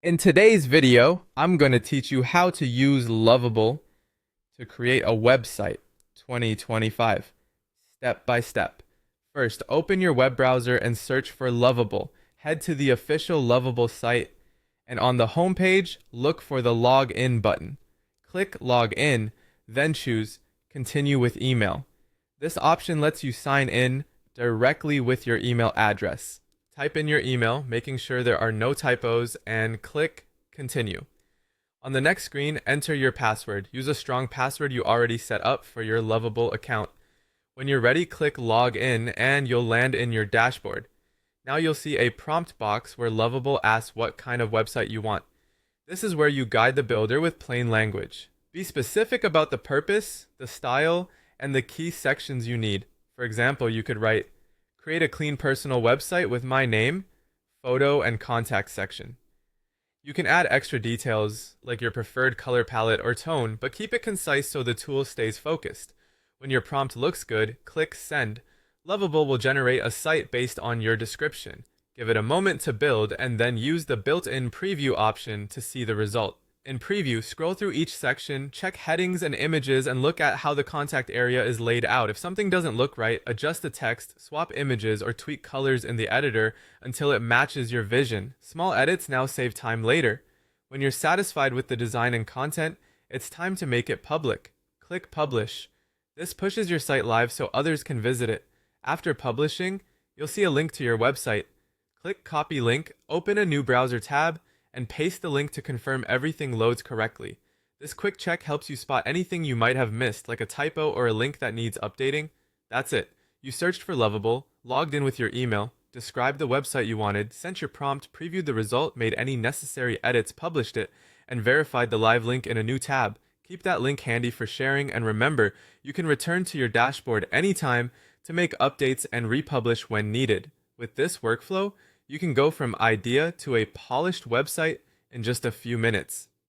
In today's video, I'm going to teach you how to use Lovable to create a website 2025, step by step. First, open your web browser and search for Lovable. Head to the official Lovable site, and on the home page, look for the Login button. Click Login, then choose Continue with Email. This option lets you sign in directly with your email address. Type in your email, making sure there are no typos, and click Continue. On the next screen, enter your password. Use a strong password you already set up for your Lovable account. When you're ready, click Log In and you'll land in your dashboard. Now you'll see a prompt box where Lovable asks what kind of website you want. This is where you guide the builder with plain language. Be specific about the purpose, the style, and the key sections you need. For example, you could write, create a clean personal website with my name, photo, and contact section. You can add extra details like your preferred color palette or tone, but keep it concise so the tool stays focused. When your prompt looks good, click Send. Lovable will generate a site based on your description. Give it a moment to build and then use the built-in preview option to see the result. In Preview, scroll through each section, check headings and images, and look at how the contact area is laid out. If something doesn't look right, adjust the text, swap images, or tweak colors in the editor until it matches your vision. Small edits now save time later. When you're satisfied with the design and content, it's time to make it public. Click Publish. This pushes your site live so others can visit it. After publishing, you'll see a link to your website. Click Copy Link, open a new browser tab, and paste the link to confirm everything loads correctly. This quick check helps you spot anything you might have missed, like a typo or a link that needs updating. That's it. You searched for Lovable, logged in with your email, described the website you wanted, sent your prompt, previewed the result, made any necessary edits, published it, and verified the live link in a new tab. Keep that link handy for sharing, and remember, you can return to your dashboard anytime to make updates and republish when needed. With this workflow, you can go from idea to a polished website in just a few minutes.